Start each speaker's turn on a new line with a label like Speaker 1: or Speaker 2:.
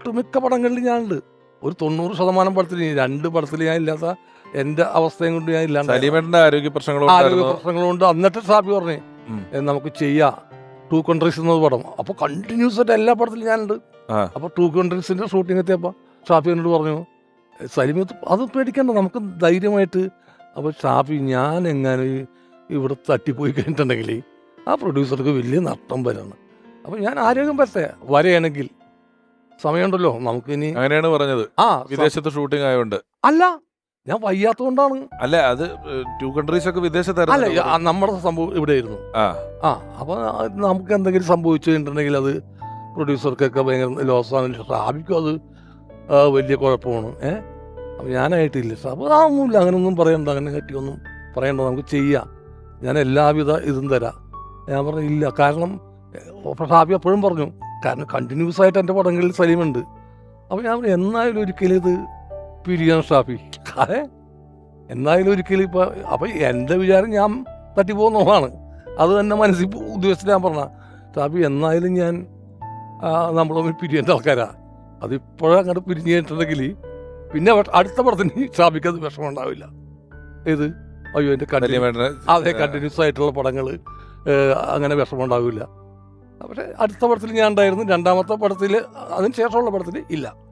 Speaker 1: ഒട്ടുമിക്ക പടങ്ങളിൽ ഞാനുണ്ട്. ഒരു 90% പടത്തിൽ, 2 പടത്തിൽ ഞാൻ ഇല്ലാത്ത എൻ്റെ അവസ്ഥയും കൊണ്ട് ഞാൻ ഇല്ലാണ്ട്.
Speaker 2: സലീമേട്ടന്റെ ആരോഗ്യ
Speaker 1: പ്രശ്നങ്ങളുണ്ട്. എന്നിട്ട് ഷാഫി പറഞ്ഞു നമുക്ക് ചെയ്യാം 2 countries എന്നത് പടം. അപ്പോൾ കണ്ടിന്യൂസ് ആയിട്ട് എല്ലാ പടത്തിലും ഞാനുണ്ട്. അപ്പോൾ 2 countries ഷൂട്ടിംഗ് എത്തിയപ്പോൾ ഷാഫി എന്നോട് പറഞ്ഞു, സലീം അത് പേടിക്കണ്ട, നമുക്ക് ധൈര്യമായിട്ട്. അപ്പോൾ ഷാഫി, ഞാൻ എങ്ങനെ ഇവിടെ തട്ടിപ്പോയി കഴിഞ്ഞിട്ടുണ്ടെങ്കിൽ ആ പ്രൊഡ്യൂസർക്ക് വലിയ നഷ്ടം വരണം. അപ്പോൾ ഞാൻ ആരോഗ്യം വരെയാണെങ്കിൽ സമയമുണ്ടല്ലോ നമുക്കിനി.
Speaker 2: അങ്ങനെയാണ് പറഞ്ഞത്. വിദേശത്ത് ഷൂട്ടിംഗ് ആയതുകൊണ്ട്
Speaker 1: അല്ല, ഞാൻ വയ്യാത്തതുകൊണ്ടാണ്.
Speaker 2: അല്ല, അത് 2 countries ഒക്കെ വിദേശത്തായിരുന്നു.
Speaker 1: അല്ല, നമ്മുടെ സംഭവം ഇവിടെ ആയിരുന്നു. അപ്പോൾ നമുക്ക് എന്തെങ്കിലും സംഭവിച്ചു കഴിഞ്ഞിട്ടുണ്ടെങ്കിൽ അത് പ്രൊഡ്യൂസർക്കൊക്കെ ഭയങ്കര ലോസാണ്. ഷാഫിക്കും അത് വലിയ കുഴപ്പമാണ്. അപ്പോൾ ഞാനായിട്ടില്ല. അപ്പോൾ അതൊന്നുമില്ല, അങ്ങനെയൊന്നും പറയണ്ട, അങ്ങനെ കെട്ടിയൊന്നും പറയണ്ട, നമുക്ക് ചെയ്യാം, ഞാൻ എല്ലാവിധ ഇതും തരാം. ഞാൻ പറഞ്ഞു ഇല്ല, കാരണം ഷാഫി എപ്പോഴും പറഞ്ഞു, കാരണം കണ്ടിന്യൂസ് ആയിട്ട് എൻ്റെ പടങ്ങളിൽ സലീമുണ്ട്. അപ്പോൾ ഞാൻ പറഞ്ഞു എന്നായാലും ഒരിക്കലും ഇത് പിരിയാൻ ഷാഫി, എന്നായാലും ഒരിക്കലും ഇപ്പോൾ. അപ്പോൾ എൻ്റെ വിചാരം ഞാൻ തട്ടിപ്പോകുന്നതാണ്, അത് തന്നെ മനസ്സിൽ ഉദ്ദേശിച്ചിട്ട് ഞാൻ പറഞ്ഞ ഷാഫി എന്നായാലും ഞാൻ നമ്മളൊന്ന് പിരിയേണ്ട ആൾക്കാരാണ്. അതിപ്പോഴങ്ങോട്ട് പിരിഞ്ഞു കഴിഞ്ഞിട്ടുണ്ടെങ്കിൽ പിന്നെ അടുത്ത പടത്തിന് ഷാഫിക്ക് അത് വിഷമം ഉണ്ടാവില്ല. ഇത് അയ്യോ എൻ്റെ കണ്ടിന്യൂസ് ആയിട്ടുള്ള പടങ്ങൾ അങ്ങനെ വിഷമം ഉണ്ടാവില്ല. പക്ഷേ അടുത്ത പടത്തിൽ ഞാൻ ഉണ്ടായിരുന്നു, രണ്ടാമത്തെ പടത്തിൽ, അതിന് ശേഷമുള്ള പടത്തിൽ ഇല്ല.